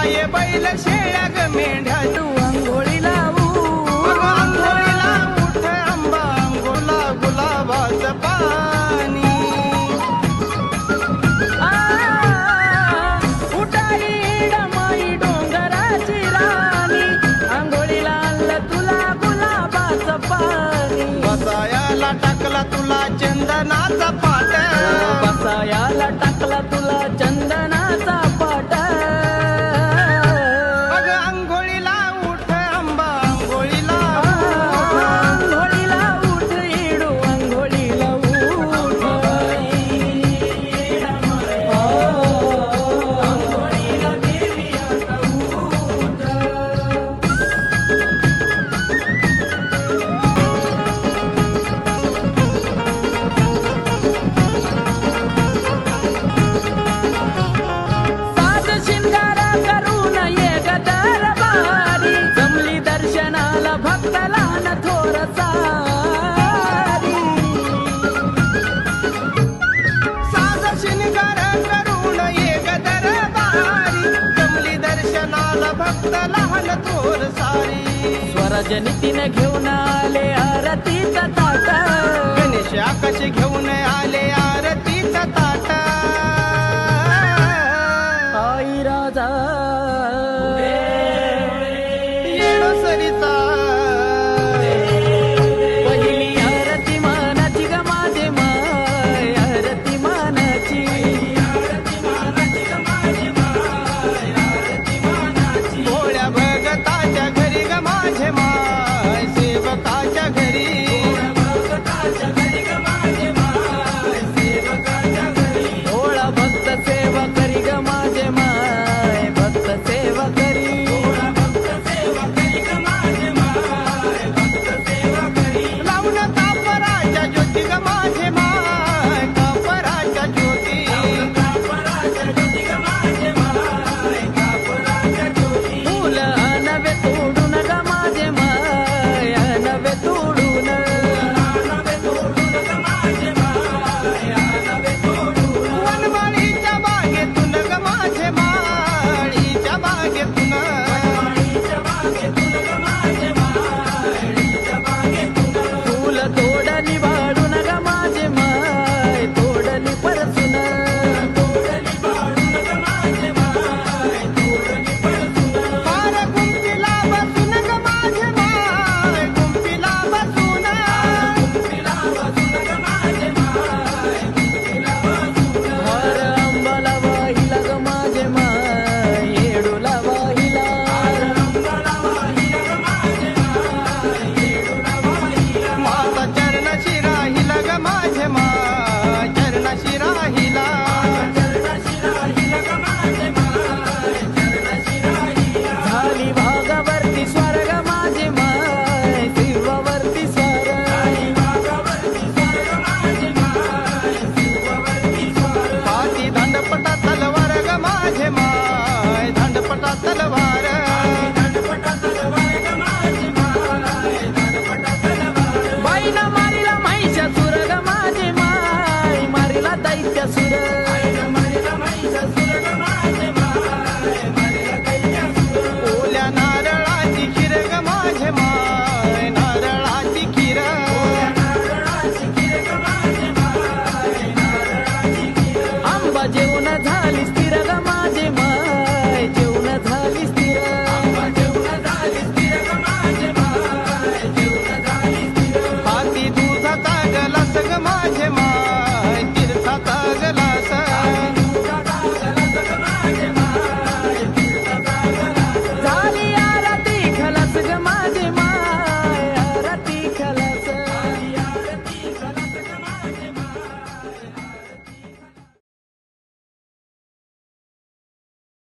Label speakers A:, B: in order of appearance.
A: गाये बैल शेळ्या ग मेंढ्या
B: तू अंघोळीला
A: आंघोळीला उठ आंबा अंघोला गुलाबाचं पाणी
B: उठाई डमाई डोंगराची राणी अंघोळीला आणलं तुला गुलाबाचं पाणी
A: बसायाला टाकला तुला चंदनाचा पाट
B: बसायाला टाकला तुला चंदनाचा पाट
A: अग अंघोळीला उठ आंबा अंघोळीला
B: अंघोळीला उठ इडू अंघोळीला उठ अंघोळीला देवी आता उठ साज शिंगार करून ये ग दरबारी जमली दर्शनाला भक्तला न थोर सारी
A: साज शिनगार करून ये ग दरबारी जमली दर्शनाला भक्त लहान थोर सारी
B: स्वरजनितीने घेऊन आले आरतीचा ताट
A: गणेश आकाश घेऊन आले आरतीचा ताट